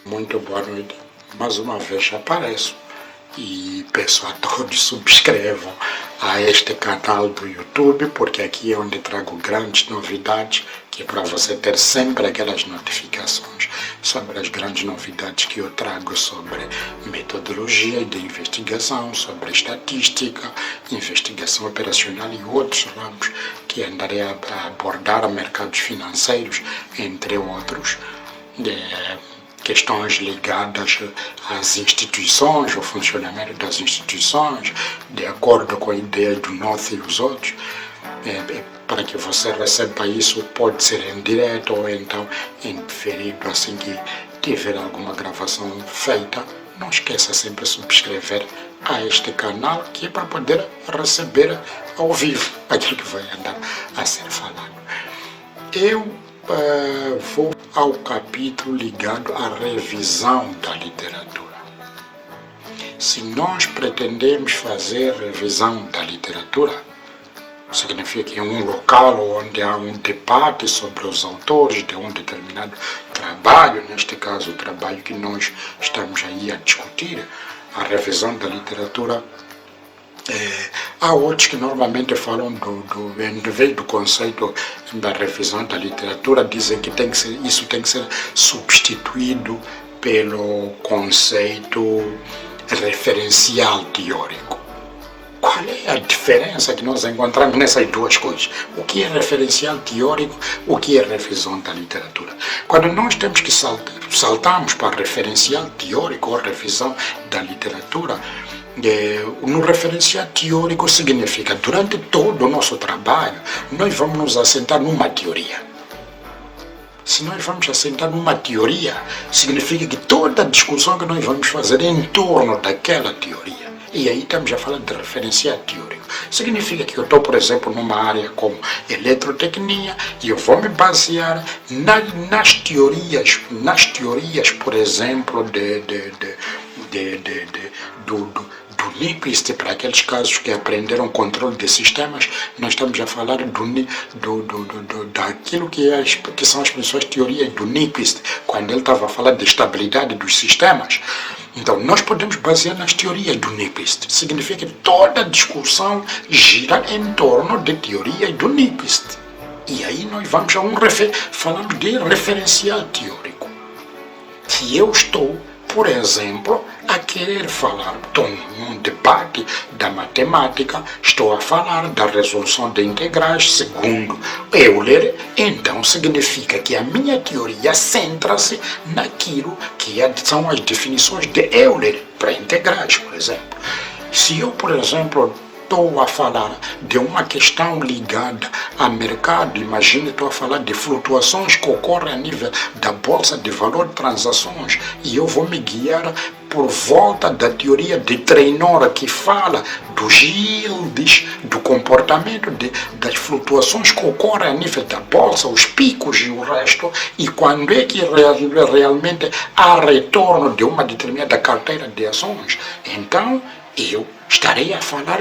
Muito boa noite. Mais uma vez apareço e peço a todos subscrevam a este canal do YouTube, porque aqui é onde trago grandes novidades, que é para você ter sempre aquelas notificações sobre as grandes novidades que eu trago sobre metodologia de investigação, sobre estatística, investigação operacional e outros ramos que andarei a abordar mercados financeiros, entre outros. Questões ligadas às instituições, ao funcionamento das instituições, de acordo com a ideia do Norte e os outros, para que você receba isso, pode ser em direto ou então em diferido, assim que tiver alguma gravação feita. Não esqueça sempre de subscrever a este canal, que é para poder receber ao vivo aquilo que vai andar a ser falado. Eu vou ao capítulo ligado à revisão da literatura. Se nós pretendemos fazer revisão da literatura, significa que em um local onde há um debate sobre os autores de um determinado trabalho, neste caso o trabalho que nós estamos aí a discutir, a revisão da literatura, há outros que normalmente falam do conceito da revisão da literatura, dizem que isso tem que ser substituído pelo conceito referencial teórico. Qual é a diferença que nós encontramos nessas duas coisas? O que é referencial teórico, o que é revisão da literatura? Quando nós temos que saltamos para referencial teórico ou revisão da literatura, no referencial teórico significa, durante todo o nosso trabalho, nós vamos nos assentar numa teoria. Se nós vamos assentar numa teoria, significa que toda a discussão que nós vamos fazer é em torno daquela teoria. E aí estamos a falar de referencial teórico. Significa que eu estou, por exemplo, numa área como eletrotecnia e eu vou me basear nas teorias, por exemplo, do Nyquist, para aqueles casos que aprenderam controle de sistemas. Nós estamos a falar daquilo que são as principais teorias do Nyquist, quando ele estava a falar de estabilidade dos sistemas. Então, nós podemos basear nas teorias do Nyquist. Significa que toda a discussão gira em torno de teorias do Nyquist. E aí nós vamos a falamos de referencial teórico. Se eu estou, por exemplo, a querer falar, estou num debate da matemática, estou a falar da resolução de integrais segundo Euler, então significa que a minha teoria centra-se naquilo que são as definições de Euler para integrais, por exemplo. Se eu, por exemplo, estou a falar de uma questão ligada a mercado, imagine, estou a falar de flutuações que ocorrem a nível da bolsa de valor de transações, e eu vou me guiar por volta da teoria de Traynor, que fala dos yields, do comportamento das flutuações que ocorrem a nível da bolsa, os picos e o resto, e quando é que realmente há retorno de uma determinada carteira de ações. Então, eu estarei a falar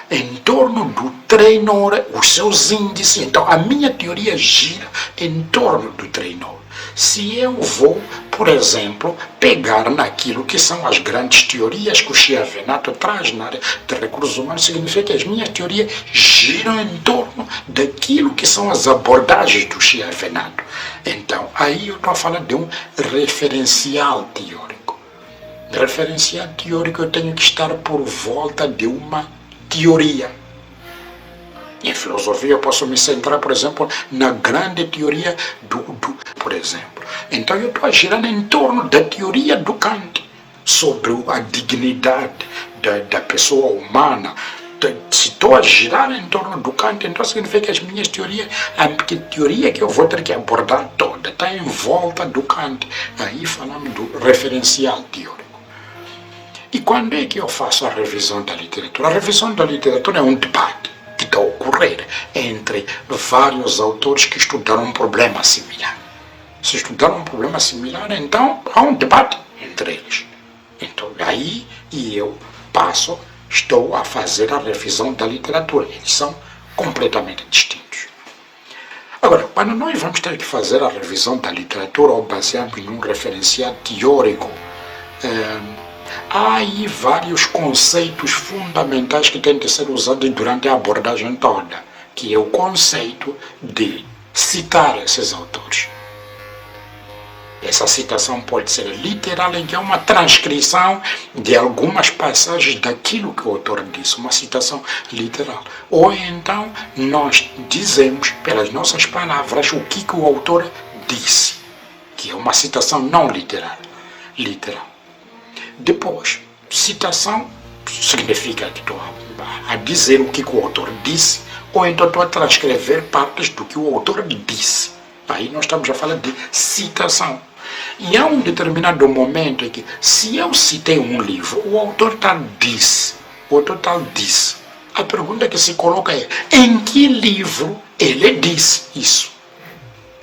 em torno do Traynor, os seus índices. Então, a minha teoria gira em torno do Traynor. Se eu vou, por exemplo, pegar naquilo que são as grandes teorias que o Chiavenato traz na área de recursos humanos, significa que as minhas teorias giram em torno daquilo que são as abordagens do Chiavenato. Então, aí eu estou a falar de um referencial teórico. Referencial teórico, eu tenho que estar por volta de uma teoria. Em filosofia eu posso me centrar, por exemplo, na grande teoria por exemplo. Então eu estou a girar em torno da teoria do Kant, sobre a dignidade da pessoa humana. Se estou a girar em torno do Kant, então significa que as minhas teorias, a teoria que eu vou ter que abordar toda, está em volta do Kant. Aí falamos do referencial teórico. E quando é que eu faço a revisão da literatura? A revisão da literatura é um debate que está a ocorrer entre vários autores que estudaram um problema similar. Se estudaram um problema similar, então há um debate entre eles. Então aí eu estou a fazer a revisão da literatura. Eles são completamente distintos. Agora, quando nós vamos ter que fazer a revisão da literatura ou baseando em um referencial teórico, há aí vários conceitos fundamentais que têm de ser usados durante a abordagem toda, que é o conceito de citar esses autores. Essa citação pode ser literal, em que é uma transcrição de algumas passagens daquilo que o autor disse, uma citação literal. Ou então nós dizemos pelas nossas palavras o que o autor disse, que é uma citação não literal. Depois, citação significa que estou a dizer o que o autor disse, ou então estou a transcrever partes do que o autor disse. Aí nós estamos a falar de citação. E há um determinado momento em que, se eu citei um livro, o autor tal disse, a pergunta que se coloca é: em que livro ele disse isso?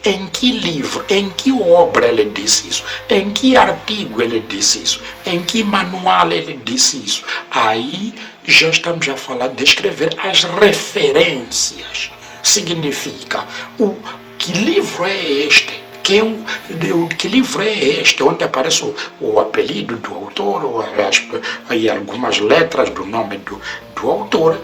Em que livro, em que obra ele disse isso? Em que artigo ele disse isso? Em que manual ele disse isso? Aí já estamos a falar de escrever as referências. Significa, que livro é este? Que livro é este? Onde aparece o apelido do autor, ou aí algumas letras do nome do autor.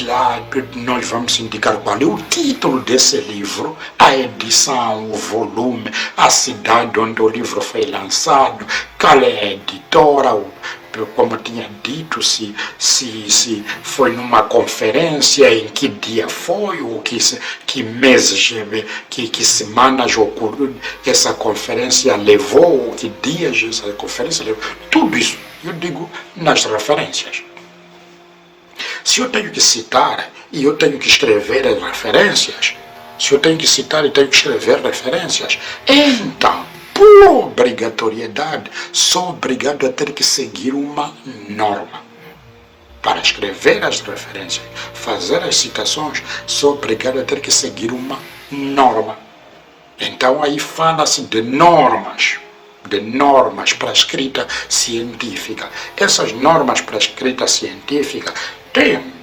Lá nós vamos indicar qual é o título desse livro, a edição, o volume, a cidade onde o livro foi lançado, qual é a editora, como tinha dito, se foi numa conferência, em que dia foi, ou que meses, que semanas ocorreu, essa conferência levou, ou que dias essa conferência levou. Tudo isso eu digo nas referências. Se eu tenho que citar e eu tenho que escrever as referências, então, por obrigatoriedade, sou obrigado a ter que seguir uma norma. Para escrever as referências, fazer as citações, sou obrigado a ter que seguir uma norma. Então aí fala-se de normas para a escrita científica. Essas normas para a escrita científica têm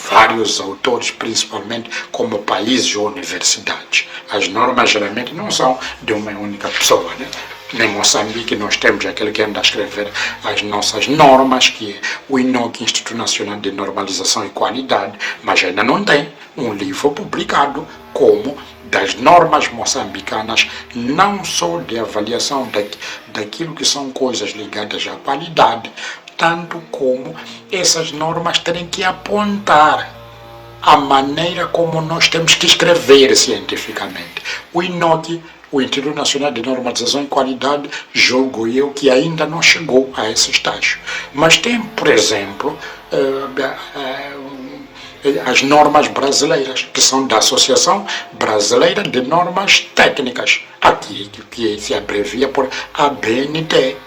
vários autores, principalmente como países ou universidades. As normas geralmente não são de uma única pessoa, né? Em Moçambique nós temos aquele que anda a escrever as nossas normas, que é o INOC, Instituto Nacional de Normalização e Qualidade, mas ainda não tem um livro publicado como das normas moçambicanas, não só de avaliação daquilo que são coisas ligadas à qualidade, tanto como essas normas terem que apontar a maneira como nós temos que escrever cientificamente. O INOC, o Instituto Nacional de Normalização e Qualidade, julgo eu que ainda não chegou a esse estágio. Mas tem, por exemplo, as normas brasileiras, que são da Associação Brasileira de Normas Técnicas, aqui que se abrevia por ABNT.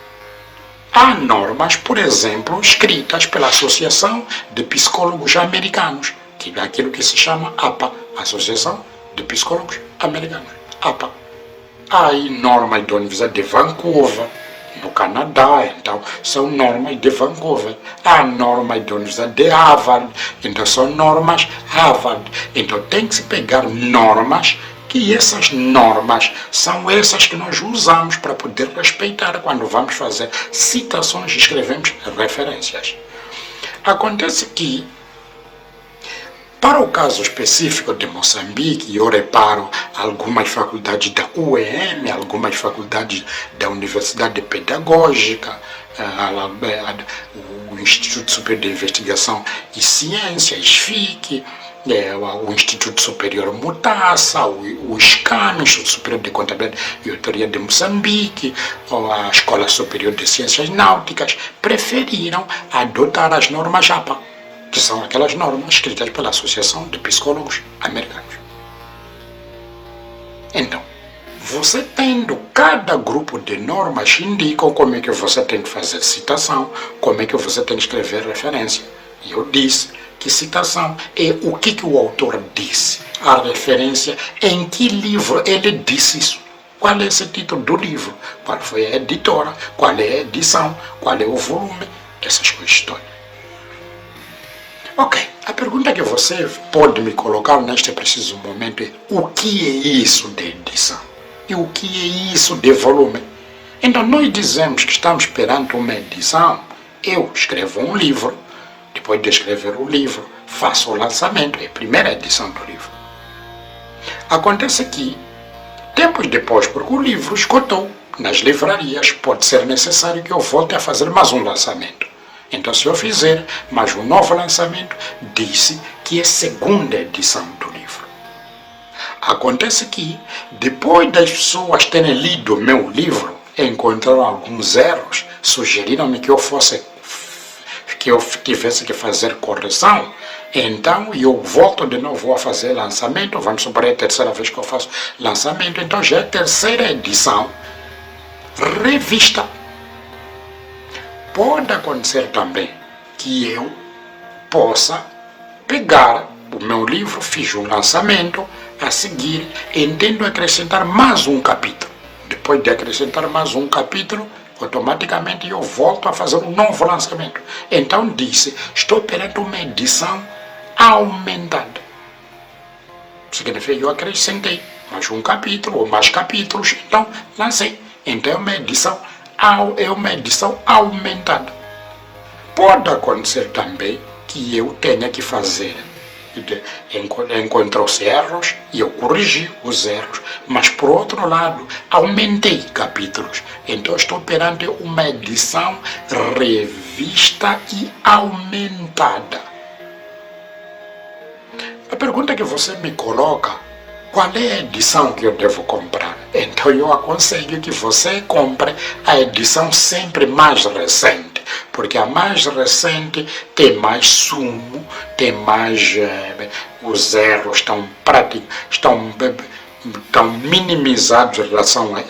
Há normas, por exemplo, escritas pela Associação de Psicólogos Americanos, que é aquilo que se chama APA, Associação de Psicólogos Americanos, APA. Há aí normas da Universidade de Vancouver, no Canadá, então são normas de Vancouver. Há normas da Universidade de Harvard, então são normas Harvard. Então tem que se pegar normas, que essas normas são essas que nós usamos para poder respeitar quando vamos fazer citações e escrevemos referências. Acontece que, para o caso específico de Moçambique, eu reparo algumas faculdades da UEM, algumas faculdades da Universidade Pedagógica, o Instituto Superior de Investigação e Ciências, ISFIC, o Instituto Superior Mutassa, o ISCAM, Instituto Superior de Contabilidade e Autoria de Moçambique, a Escola Superior de Ciências Náuticas, preferiram adotar as normas APA, que são aquelas normas escritas pela Associação de Psicólogos Americanos. Então, você tendo cada grupo de normas, indicam como é que você tem que fazer citação, como é que você tem que escrever referência. E eu disse que citação é o que o autor disse, a referência, em que livro ele disse isso. Qual é esse título do livro? Qual foi a editora? Qual é a edição? Qual é o volume? Essas coisas todas. Ok, A pergunta que você pode me colocar neste preciso momento é: o que é isso de edição? E o que é isso de volume? Então nós dizemos que estamos perante uma edição. Eu escrevo um livro, depois de escrever o livro, faço o lançamento, é a primeira edição do livro. Acontece que, tempos depois, porque o livro esgotou nas livrarias, pode ser necessário que eu volte a fazer mais um lançamento. Então, se eu fizer mais um novo lançamento, disse que é a segunda edição do livro. Acontece que, depois das pessoas terem lido o meu livro, encontraram alguns erros, sugeriram-me que eu tivesse que fazer correção. Então, eu volto de novo a fazer lançamento. Vamos supor, é a terceira vez que eu faço lançamento. Então, já é a terceira edição revista. Pode acontecer também que eu possa pegar o meu livro, fiz um lançamento, a seguir entendo acrescentar mais um capítulo. Depois de acrescentar mais um capítulo, automaticamente eu volto a fazer um novo lançamento. Então disse, estou perante uma edição aumentada. Significa que eu acrescentei mais um capítulo ou mais capítulos, então lancei. Então é uma edição aumentada. Pode acontecer também que eu tenha que fazer, encontrar os erros e eu corrigi os erros, mas por outro lado aumentei capítulos. Então estou perante uma edição revista e aumentada. A pergunta que você me coloca: qual é a edição que eu devo comprar? Então eu aconselho que você compre a edição sempre mais recente, porque a mais recente tem mais sumo, tem mais... os erros estão minimizados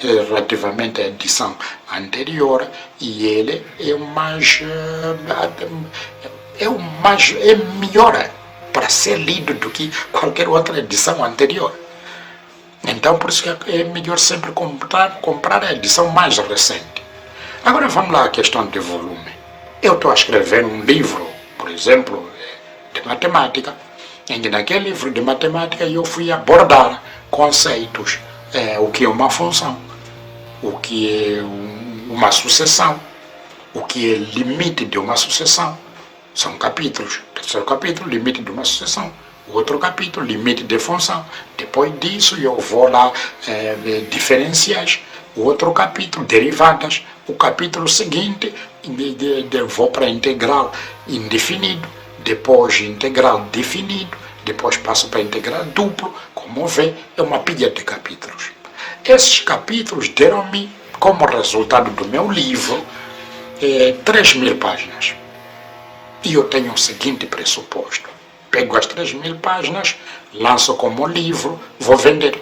relativamente à edição anterior, e ele é melhor para ser lido do que qualquer outra edição anterior. Então, por isso que é melhor sempre comprar a edição mais recente. Agora vamos lá à questão de volume. Eu estou a escrever um livro, por exemplo, de matemática, em que naquele livro de matemática eu fui abordar conceitos, o que é uma função, o que é uma sucessão, o que é limite de uma sucessão. São capítulos. Terceiro capítulo, limite de uma sucessão. Outro capítulo, limite de função. Depois disso, eu vou lá, diferenciais. Outro capítulo, derivadas. O capítulo seguinte, vou para integral indefinido. Depois, integral definido. Depois passo para integral duplo. Como vê, é uma pilha de capítulos. Esses capítulos deram-me, como resultado do meu livro, 3.000 páginas. E eu tenho o seguinte pressuposto: pego as 3.000 páginas, lanço como livro, vou vender.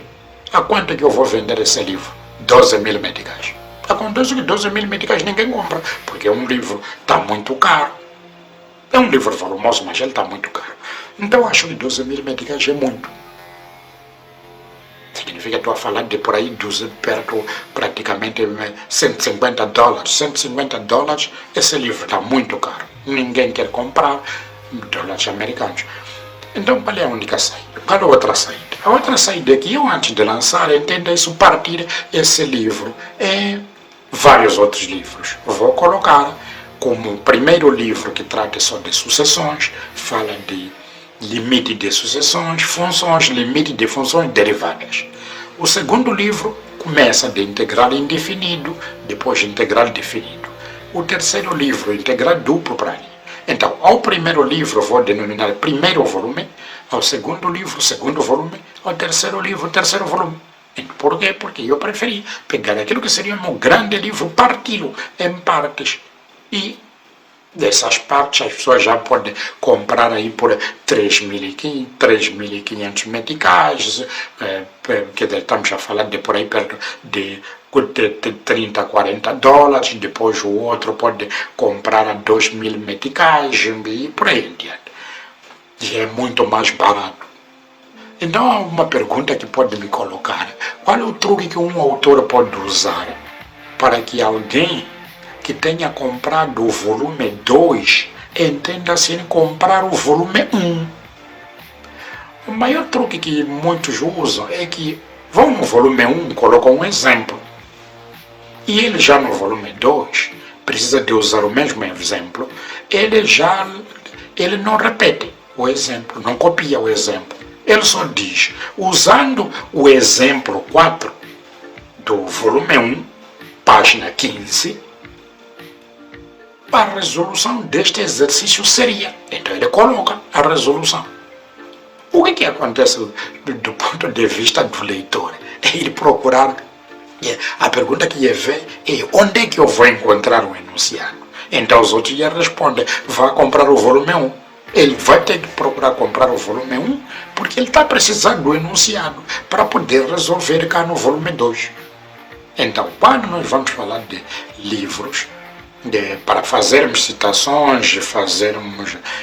A quanto que eu vou vender esse livro? 12.000 meticais. Acontece que 12.000 meticais ninguém compra, porque um livro está muito caro. É um livro volumoso, mas ele está muito caro. Então eu acho que 12.000 meticais é muito. Significa que estou a falar de por aí, perto praticamente $150. $150, esse livro está muito caro. Ninguém quer comprar, dólares americanos. Então, qual é a única saída? Qual é a outra saída? A outra saída é que eu, antes de lançar, entenda isso, partir esse livro em vários outros livros. Vou colocar como o primeiro livro que trata só de sucessões, fala de limite de sucessões, funções, limite de funções derivadas. O segundo livro começa de integral indefinido, depois de integral definido. O terceiro livro, integral duplo para ali. Então, ao primeiro livro vou denominar primeiro volume, ao segundo livro, segundo volume, ao terceiro livro, terceiro volume. Por quê? Porque eu preferi pegar aquilo que seria um grande livro, parti-lo em partes. E dessas partes as pessoas já podem comprar aí por 3.500 meticais, que estamos a falar de por aí perto de 30, 40 dólares, depois o outro pode comprar a 2.000 meticais e por aí em diante. E é muito mais barato. Então há uma pergunta que pode me colocar: qual é o truque que um autor pode usar para que alguém que tenha comprado o volume 2 entenda-se em comprar o volume 1. O maior truque que muitos usam é que vão no volume 1, colocam um exemplo. E ele já no volume 2, precisa de usar o mesmo exemplo, ele não repete o exemplo, não copia o exemplo. Ele só diz, usando o exemplo 4 do volume 1, página 15, a resolução deste exercício seria. Então ele coloca a resolução. O que acontece do ponto de vista do leitor? É ele procurar. A pergunta que ele vê é onde é que eu vou encontrar o enunciado? Então os outros já respondem, vá comprar o volume 1. Ele vai ter que procurar comprar o volume 1 porque ele está precisando do enunciado para poder resolver cá no volume 2. Então, quando nós vamos falar de livros, para fazermos citações,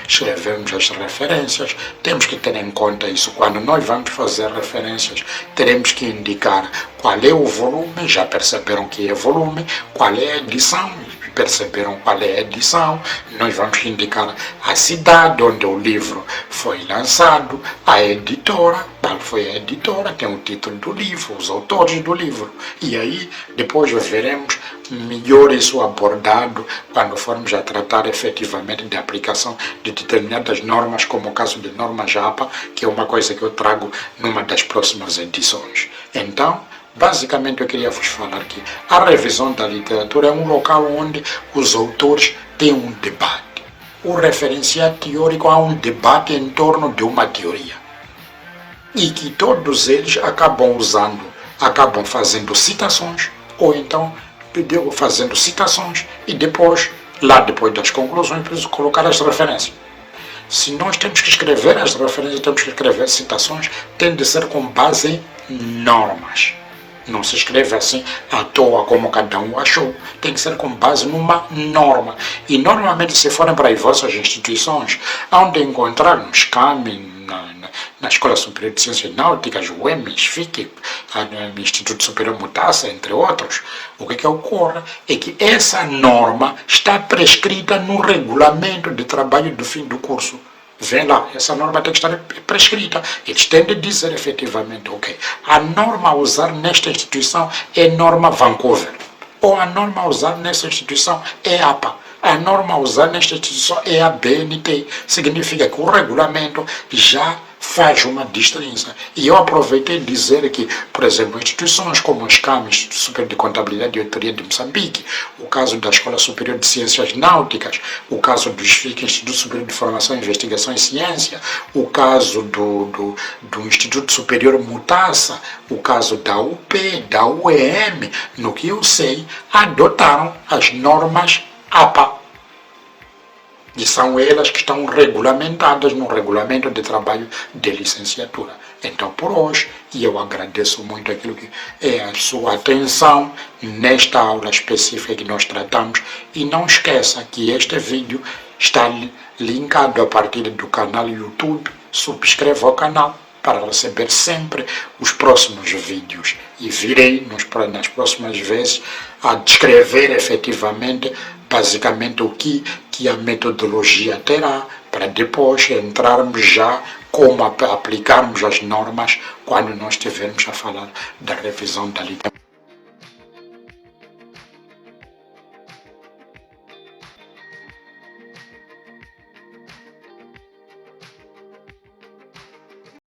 escrevermos as referências, temos que ter em conta isso. Quando nós vamos fazer referências, teremos que indicar qual é o volume, já perceberam que é volume, qual é a edição, perceberam qual é a edição, nós vamos indicar a cidade onde o livro foi lançado, a editora, qual foi a editora, tem o título do livro, os autores do livro. E aí, depois veremos melhor isso abordado quando formos a tratar efetivamente de aplicação de determinadas normas, como o caso de norma JAPA, que é uma coisa que eu trago numa das próximas edições. Então, basicamente eu queria vos falar que a revisão da literatura é um local onde os autores têm um debate. O referencial teórico há um debate em torno de uma teoria. E que todos eles acabam fazendo citações, ou então fazendo citações, e depois das conclusões, preciso colocar as referências. Se nós temos que escrever as referências, temos que escrever citações, tem de ser com base em normas. Não se escreve assim à toa como cada um achou. Tem que ser com base numa norma. E normalmente, se forem para as vossas instituições, hão de encontrar no SCAM, na Escola Superior de Ciências Náuticas, o EMIS, FIC, no Instituto Superior Mutaça, entre outros, o que ocorre é que essa norma está prescrita no regulamento de trabalho do fim do curso. Vem lá, essa norma tem que estar prescrita. Eles têm de dizer efetivamente, ok, a norma a usar nesta instituição é norma Vancouver, ou a norma a usar nesta instituição é APA, a norma a usar nesta instituição é a BNT. Significa que o regulamento já faz uma distinção. E eu aproveitei de dizer que, por exemplo, instituições como o SCAM, Instituto Superior de Contabilidade e Auditoria de Moçambique, o caso da Escola Superior de Ciências Náuticas, o caso do ISFIC, Instituto Superior de Formação, Investigação e Ciência, o caso do Instituto Superior Mutaça, o caso da UP, da UEM, no que eu sei, adotaram as normas APA. E são elas que estão regulamentadas no regulamento de trabalho de licenciatura. Então, por hoje, eu agradeço muito aquilo que é a sua atenção nesta aula específica que nós tratamos. E não esqueça que este vídeo está linkado a partir do canal YouTube. Subscreva o canal para receber sempre os próximos vídeos. E virei nas próximas vezes a descrever efetivamente basicamente o que a metodologia terá, para depois entrarmos já como aplicarmos as normas quando nós estivermos a falar da revisão da literatura.